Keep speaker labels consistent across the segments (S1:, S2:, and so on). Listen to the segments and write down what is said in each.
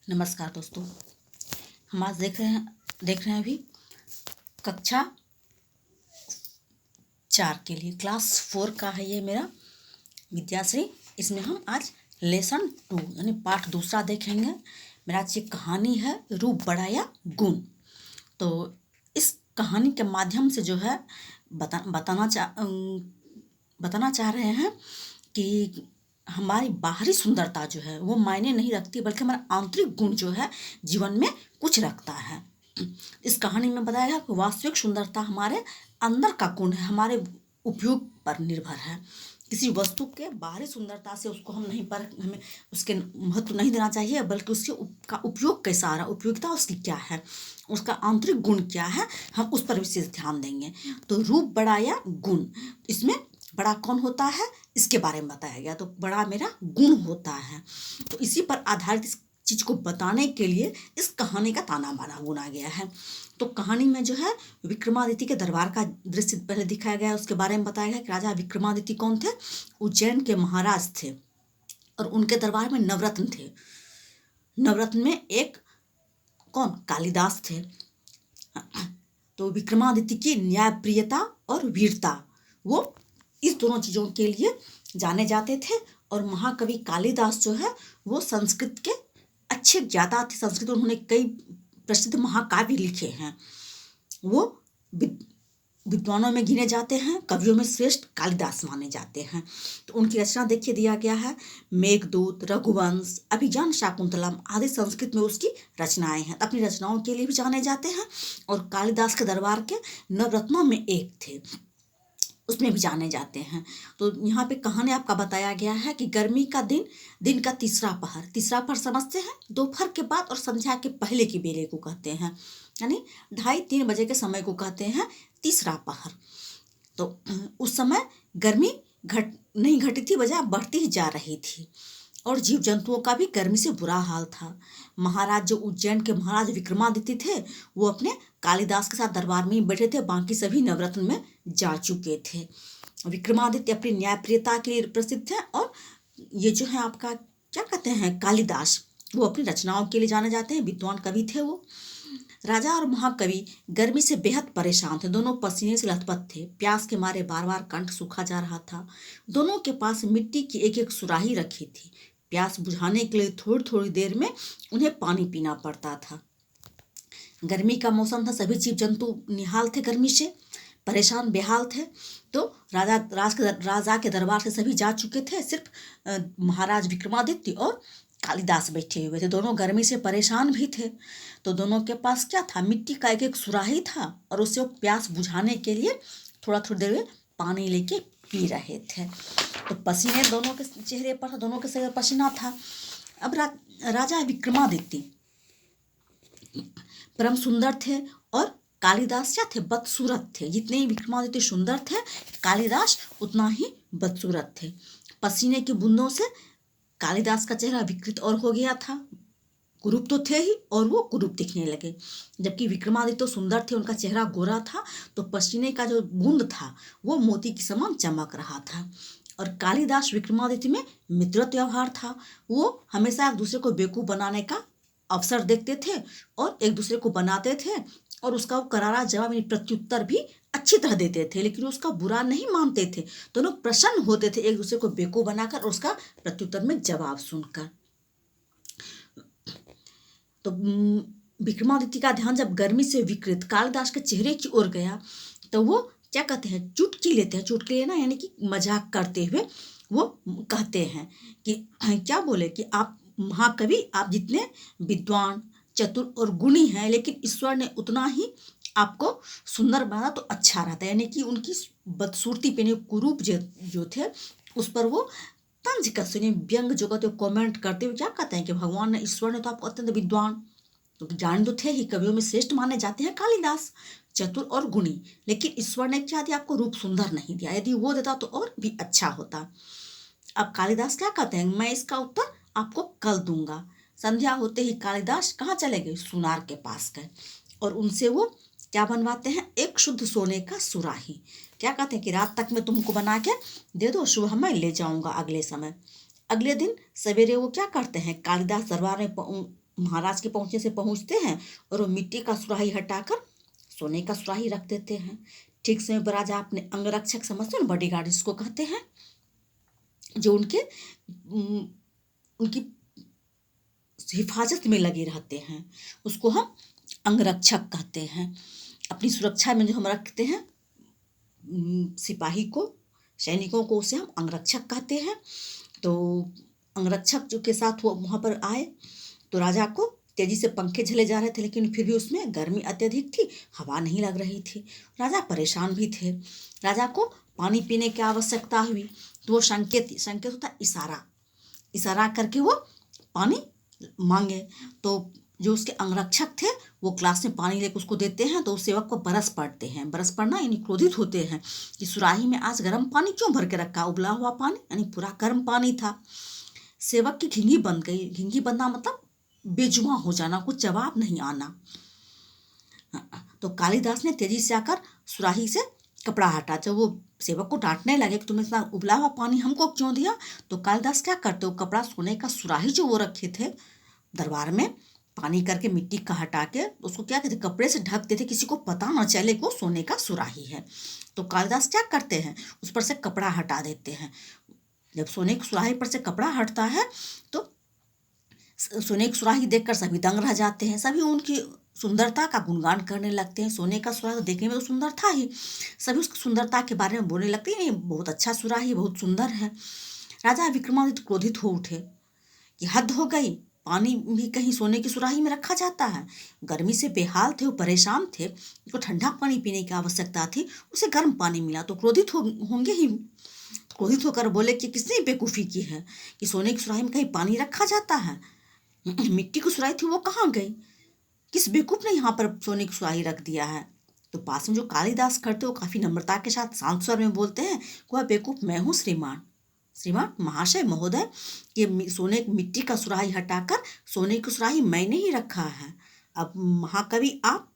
S1: नमस्कार दोस्तों। हम आज देख रहे हैं अभी कक्षा 4 के लिए क्लास 4 का है ये मेरा विद्याश्री। इसमें हम आज लेसन 2 यानी पाठ दूसरा देखेंगे। मेरा आज ये कहानी है रूप बड़ा या गुण। तो इस कहानी के माध्यम से जो है बताना चाह रहे हैं कि हमारी बाहरी सुंदरता जो है वो मायने नहीं रखती, बल्कि हमारा आंतरिक गुण जो है जीवन में कुछ रखता है। इस कहानी में बताया गया कि वास्तविक सुंदरता हमारे अंदर का गुण है, हमारे उपयोग पर निर्भर है। किसी वस्तु के बाहरी सुंदरता से उसको हमें उसके महत्व नहीं देना चाहिए, बल्कि उसके का उपयोग कैसा आ रहा, उपयोगिता उसकी क्या है, उसका आंतरिक गुण क्या है, हम उस पर विशेष ध्यान देंगे। तो रूप बड़ा या गुण, इसमें बड़ा कौन होता है इसके बारे में बताया गया। तो बड़ा मेरा गुण होता है। तो इसी पर आधारित इस चीज को बताने के लिए इस कहानी का ताना बाना बुना गया है। तो कहानी में जो है विक्रमादित्य के दरबार का दृश्य पहले दिखाया गया, उसके बारे में बताया गया कि राजा विक्रमादित्य कौन थे, उज्जैन के महाराज थे और उनके दरबार में नवरत्न थे। नवरत्न में एक कौन, कालिदास थे। तो विक्रमादित्य की न्यायप्रियता और वीरता, वो इस दोनों चीजों के लिए जाने जाते थे। और महाकवि कालिदास जो है वो संस्कृत के अच्छे ज्ञाता थे। संस्कृत उन्होंने कई प्रसिद्ध महाकाव्य लिखे हैं। वो विद्वानों में गिने जाते हैं, कवियों में श्रेष्ठ कालिदास माने जाते हैं। तो उनकी रचना देखिए दिया गया है, मेघदूत, रघुवंश, अभिज्ञान शाकुंतलम आदि संस्कृत में उसकी रचनाएं हैं। अपनी रचनाओं के लिए भी जाने जाते हैं और कालिदास के दरबार के नवरत्नों में एक थे, उसमें भी जाने जाते हैं। तो यहाँ पे कहानी आपका बताया गया है कि गर्मी का दिन का तीसरा पहर समझते हैं, दोपहर के बाद और संध्या के पहले की बेले को कहते हैं, यानी 2:30-3 बजे के समय को कहते हैं तीसरा पहर। तो उस समय गर्मी नहीं घटी थी, बजाय बढ़ती ही जा रही थी और जीव जंतुओं का भी गर्मी से बुरा हाल था। महाराज जो उज्जैन के महाराज विक्रमादित्य थे वो अपने कालिदास के साथ दरबार में ही बैठे थे, बाकी सभी नवरत्न में जा चुके थे। विक्रमादित्य अपनी न्यायप्रियता के लिए प्रसिद्ध है और ये जो है आपका क्या कहते हैं कालिदास, वो अपनी रचनाओं के लिए जाने जाते हैं, विद्वान कवि थे वो। राजा और महाकवि गर्मी से बेहद परेशान थे, दोनों पसीने से लथपथ थे, प्यास के मारे बार बार कंठ सूखा जा रहा था। दोनों के पास मिट्टी की एक एक सुराही रखी थी। प्यास बुझाने के लिए थोड़ी थोड़ी देर में उन्हें पानी पीना पड़ता था। गर्मी का मौसम था, सभी जीव जंतु निहाल थे, गर्मी से परेशान बेहाल थे। तो राजा के दरबार से सभी जा चुके थे, सिर्फ महाराज विक्रमादित्य और कालिदास बैठे हुए थे। दोनों गर्मी से परेशान भी थे। तो दोनों के पास क्या था, मिट्टी का एक एक सुराही था और उससे वो प्यास बुझाने के लिए थोड़ा देर में पानी लेके पी रहे थे। तो पसीने दोनों के चेहरे पर था, दोनों के शरीर पसीना था। अब राजा विक्रमादित्य परम सुंदर थे और कालिदास क्या थे, बदसूरत थे। जितने ही विक्रमादित्य सुंदर थे, कालिदास उतना ही बदसूरत थे। पसीने की बूंदों से कालिदास का चेहरा विकृत और हो गया था, कुरूप तो थे ही और वो कुरूप दिखने लगे। जबकि विक्रमादित्य तो सुंदर थे, उनका चेहरा गोरा था, तो पसीने का जो बूंद था वो मोती के समान चमक रहा था। और कालिदास विक्रमादित्य में मित्रवत व्यवहार था, वो हमेशा एक दूसरे को बेवकूफ बनाने का अवसर देखते थे और एक दूसरे को बनाते थे और उसका वो करारा जवाब यानी प्रत्युत्तर भी अच्छी तरह देते थे, लेकिन उसका बुरा नहीं मानते थे। दोनों प्रसन्न होते थे एक दूसरे को बेवकूफ बनाकर और उसका प्रत्युत्तर में जवाब सुनकर। तो विक्रमादित्य का ध्यान जब गर्मी से विकृत कालिदास के चेहरे की ओर गया तो वो क्या कहते हैं, चुटकी लेते हैं। चुटकी लेना यानी कि मजाक करते हुए वो कहते हैं कि क्या बोले कि आप महाकवि, आप जितने विद्वान, चतुर और गुणी हैं, लेकिन ईश्वर ने उतना ही आपको सुंदर बना तो अच्छा रहता है। यानी कि उनकी बदसूरती पे कुरूप जो थे उस पर वो तंज कसते हुए व्यंग जो कहते कमेंट करते हुए क्या कहते हैं कि भगवान ने, ईश्वर ने तो आपको अत्यंत विद्वान तो जान तो थे ही, कवियों में श्रेष्ठ माने जाते हैं कालिदास, चतुर और गुणी, लेकिन ईश्वर ने क्या दिया आपको, रूप सुंदर नहीं दिया। यदि वो देता तो और भी अच्छा होता। अब कालिदास क्या कहते हैं, मैं इसका उत्तर आपको कल दूंगा। संध्या होते ही कालिदास कहाँ चले गए, सुनार के पास गए और उनसे वो क्या बनवाते हैं, एक शुद्ध सोने का सुराही। क्या कहते हैं कि रात तक में तुमको बना के दे दो, सुबह मैं ले जाऊंगा अगले समय। अगले दिन सवेरे वो क्या करते हैं, कालिदास दरबार में महाराज के पहुंचने से पहुंचते हैं और वो मिट्टी का सुराही हटाकर सोने का सुराही रख देते हैं। ठीक समय पर राजा अपने अंगरक्षक समझते हैं, बॉडीगार्ड इसको कहते हैं, जो उनकी हिफाजत में लगे रहते हैं, उसको हम अंगरक्षक कहते हैं। अपनी सुरक्षा में जो हम रखते हैं सिपाही को, सैनिकों को, उसे हम अंगरक्षक कहते हैं। तो अंगरक्षक जो के साथ वो वहाँ पर आए तो राजा को तेजी से पंखे झले जा रहे थे, लेकिन फिर भी उसमें गर्मी अत्यधिक थी, हवा नहीं लग रही थी। राजा परेशान भी थे। राजा को पानी पीने की आवश्यकता हुई तो वो संकेत होता इशारा करके वो पानी मांगे। तो जो उसके अंगरक्षक थे वो ग्लास में पानी लेकर उसको देते हैं, तो उस सेवक को बरस पड़ते हैं। बरस पड़ना यानी क्रोधित होते हैं कि सुराही में आज गर्म पानी क्यों भर के रखा, उबला हुआ पानी, यानी पूरा गर्म पानी था। सेवक की घिंगी बंद गई। घिंगी बंदना मतलब बेजुबां हो जाना, कुछ जवाब नहीं आना। तो कालिदास ने तेजी से आकर सुराही से कपड़ा हटा। जब वो सेवक को डांटने लगे कि तुमने इतना उबला हुआ पानी हमको क्यों दिया, तो कालिदास क्या करते, वो कपड़ा, सोने का सुराही जो वो रखे थे दरबार में, पानी करके मिट्टी का हटा के उसको क्या कहते, कपड़े से ढक देते, किसी को पता न चले को सोने का सुराही है। तो कालिदास क्या करते हैं, उस पर से कपड़ा हटा देते हैं। जब सोने की सुराही पर से कपड़ा हटता है तो सोने की सुराही देखकर सभी दंग रह जाते हैं। सभी उनकी सुंदरता का गुणगान करने लगते हैं। सोने का सुराही तो देखने में तो सुंदर था ही, सभी उसकी सुंदरता के बारे में बोलने लगते हैं, ये बहुत अच्छा सुराही, बहुत सुंदर है। राजा विक्रमादित्य क्रोधित हो उठे कि हद हो गई, पानी भी कहीं सोने की सुराही में रखा जाता है। गर्मी से बेहाल थे, वो परेशान थे, उनको ठंडा पानी पीने की आवश्यकता थी, उसे गर्म पानी मिला तो क्रोधित होंगे ही। क्रोधित होकर बोले कि किसने बेवकूफ़ी की है कि सोने की सुराही में कहीं पानी रखा जाता है, मिट्टी की सुराही थी वो कहाँ गई, किस बेवकूफ़ ने यहाँ पर सोने की सुराही रख दिया है। तो पास में जो कालिदास करते वो काफ़ी नम्रता के साथ शांत स्वर में बोलते हैं, वह बेवकूफ़ मैं हूँ श्रीमान महाशय महोदय, कि सोने मिट्टी का सुराही हटाकर सोने की सुराही मैंने ही रखा है। अब महाकवि आप,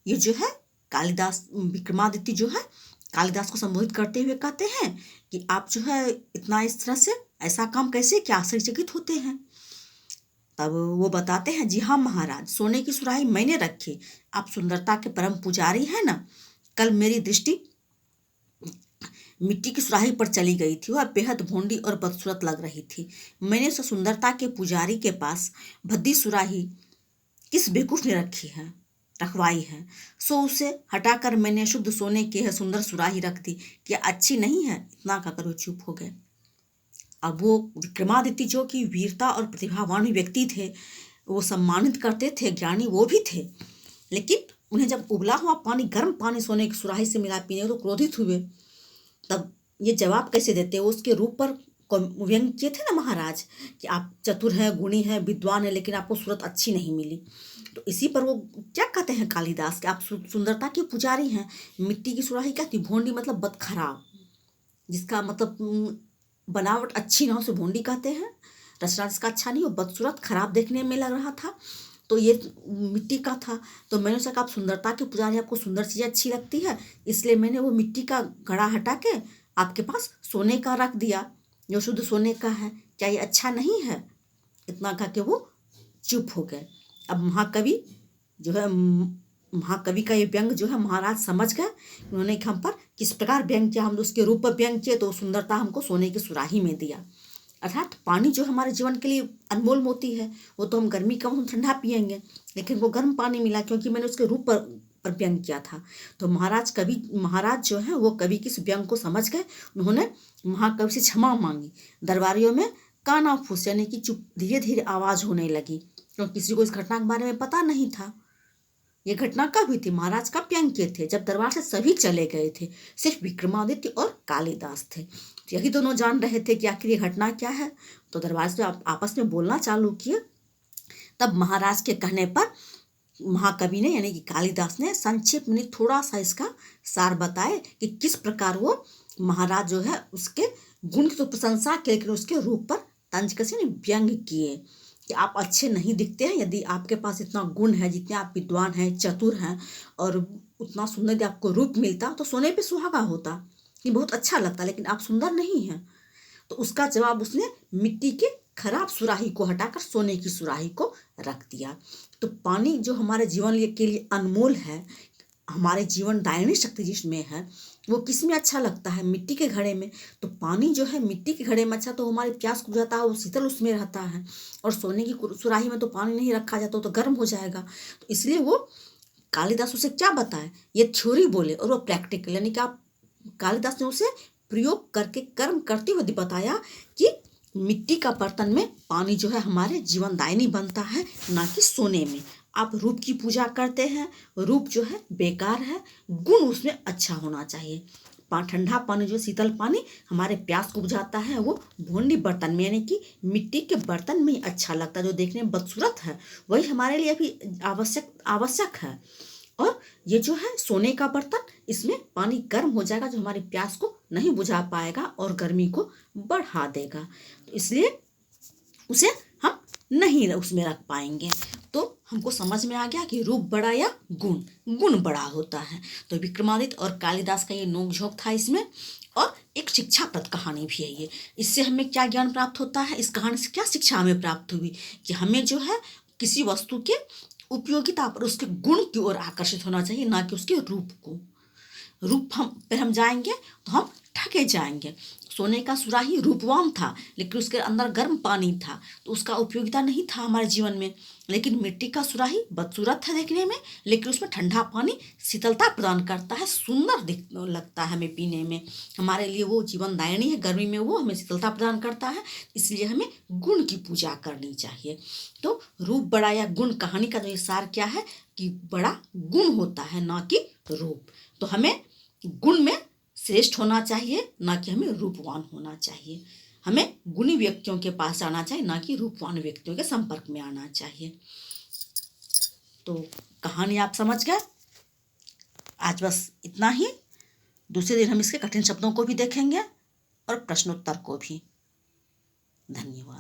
S1: ये जो है कालिदास, विक्रमादित्य जो है कालिदास को संबोधित करते हुए कहते हैं कि आप जो है इतना इस तरह से ऐसा काम कैसे, क्या आश्चर्यचकित होते हैं। तब वो बताते हैं, जी हाँ महाराज, सोने की सुराही मैंने रखी, आप सुंदरता के परम पुजारी हैं ना। कल मेरी दृष्टि मिट्टी की सुराही पर चली गई थी, वह बेहद भोंडी और बदसूरत लग रही थी। मैंने उस सुंदरता के पुजारी के पास भद्दी सुराही किस बेवकूफ़ ने रखवाई है, सो उसे हटाकर मैंने शुद्ध सोने की है सुंदर सुराही रख दी, क्या अच्छी नहीं है। इतना कहकर वो चुप हो गए। अब वो विक्रमादित्य जो कि वीरता और प्रतिभावान व्यक्ति थे, वो सम्मानित करते थे, ज्ञानी वो भी थे, लेकिन उन्हें जब उबला हुआ पानी, गर्म पानी सोने की सुराही से मिला पीने तो क्रोधित हुए। तब ये जवाब कैसे देते, वो उसके रूप पर व्यंग किए थे ना महाराज कि आप चतुर हैं, गुणी हैं, विद्वान हैं, लेकिन आपको सूरत अच्छी नहीं मिली। तो इसी पर वो क्या कहते हैं कालिदास कि आप सुंदरता के पुजारी हैं। मिट्टी की सुराही क्या थी, भोंडी मतलब बदखराब, जिसका मतलब बनावट अच्छी ना हो उसे भोंडी कहते हैं। रचना जिसका अच्छा नहीं हो, बदसूरत, खराब देखने में लग रहा था, तो ये मिट्टी का था। तो मैंने सोचा आप सुंदरता के पुजारी, आपको सुंदर चीज़ें अच्छी लगती है, इसलिए मैंने वो मिट्टी का घड़ा हटा के आपके पास सोने का रख दिया, जो शुद्ध सोने का है। क्या ये अच्छा नहीं है। इतना कह के वो चुप हो गए। अब महाकवि जो है, महाकवि का ये व्यंग जो है महाराज समझ गए, उन्होंने हम पर किस प्रकार व्यंग किया, हम उसके रूप पर व्यंग किए तो सुंदरता हमको सोने की सुराही में दिया। अर्थात पानी जो हमारे जीवन के लिए अनमोल मोती है, वो तो हम गर्मी का हम ठंडा पिएंगे, लेकिन वो गर्म पानी मिला क्योंकि मैंने उसके रूप पर व्यंग किया था। तो महाराज जो है वो कवि की इस व्यंग को समझ गए। उन्होंने महाकवि से क्षमा मांगी। दरबारियों में काना फूस यानी कि चुप, धीरे धीरे आवाज़ होने लगी, क्योंकि किसी को इस घटना के बारे में पता नहीं था। ये घटना कब हुई थी, महाराज का व्यंग किए थे जब दरबार से सभी चले गए थे, सिर्फ विक्रमादित्य और कालिदास थे। यही दोनों जान रहे थे कि आखिर ये घटना क्या है। तो दरबार से आपस में बोलना चालू किए। तब महाराज के कहने पर महाकवि ने यानी कि कालिदास ने संक्षेप में थोड़ा सा इसका सार बताए कि किस प्रकार वो महाराज जो है उसके गुण की तो प्रशंसा की, लेकिन उसके रूप पर तंज कसे व्यंग किए कि आप अच्छे नहीं दिखते हैं। यदि आपके पास इतना गुण है, जितने आप विद्वान हैं, चतुर हैं, और उतना सुंदर यदि आपको रूप मिलता तो सोने पे सुहागा होता, ये बहुत अच्छा लगता, लेकिन आप सुंदर नहीं हैं। तो उसका जवाब उसने मिट्टी के खराब सुराही को हटाकर सोने की सुराही को रख दिया। तो पानी जो हमारे जीवन के लिए अनमोल है, हमारे जीवन दायिनी शक्ति जिसमें है, वो किस में अच्छा लगता है? मिट्टी के घड़े में। तो पानी जो है मिट्टी के घड़े में अच्छा, तो हमारी प्यास को बुझाता है, वो शीतल उसमें रहता है। और सोने की सुराही में तो पानी नहीं रखा जाता, तो गर्म हो जाएगा। तो इसलिए वो कालिदास उसे क्या बताए, ये थ्योरी बोले और वो प्रैक्टिकल, यानी कि आप कालिदास ने उसे प्रयोग करके कर्म करते हुए बताया कि मिट्टी का बर्तन में पानी जो है हमारे जीवन दायिनी बनता है, ना कि सोने में। आप रूप की पूजा करते हैं, रूप जो है बेकार है, गुण उसमें अच्छा होना चाहिए। ठंडा पानी जो शीतल पानी हमारे प्यास को बुझाता है, वो भोंडी बर्तन में यानी कि मिट्टी के बर्तन में ही अच्छा लगता है। जो देखने में बदसूरत है वही हमारे लिए भी आवश्यक है। और ये जो है सोने का बर्तन, इसमें पानी गर्म हो जाएगा, जो हमारी प्यास को नहीं बुझा पाएगा और गर्मी को बढ़ा देगा। तो इसलिए उसे हम नहीं उसमें रख पाएंगे। तो हमको समझ में आ गया कि रूप बड़ा या गुण बड़ा होता है। तो विक्रमादित्य और कालिदास का ये नोकझोंक था इसमें, और एक शिक्षाप्रद कहानी भी है ये। इससे हमें क्या ज्ञान प्राप्त होता है, इस कहानी से क्या शिक्षा हमें प्राप्त हुई कि हमें जो है किसी वस्तु के उपयोगिता पर उसके गुण की ओर आकर्षित होना चाहिए, ना कि उसके रूप को। रूप हम जाएंगे तो हम ठगे जाएंगे। सोने का सुराही रूपवान था, लेकिन उसके अंदर गर्म पानी था, तो उसका उपयोगिता नहीं था हमारे जीवन में। लेकिन मिट्टी का सुराही बदसूरत है देखने में, लेकिन उसमें ठंडा पानी शीतलता प्रदान करता है, सुंदर लगता है हमें पीने में। हमारे लिए वो जीवन दायिनी है, गर्मी में वो हमें शीतलता प्रदान करता है। इसलिए हमें गुण की पूजा करनी चाहिए। तो रूप बड़ा या गुण कहानी का जो सार क्या है कि बड़ा गुण होता है, ना कि रूप। तो हमें गुण में श्रेष्ठ होना चाहिए, ना कि हमें रूपवान होना चाहिए। हमें गुणी व्यक्तियों के पास आना चाहिए, ना कि रूपवान व्यक्तियों के संपर्क में आना चाहिए। तो कहानी आप समझ गए। आज बस इतना ही। दूसरे दिन हम इसके कठिन शब्दों को भी देखेंगे और प्रश्नोत्तर को भी। धन्यवाद।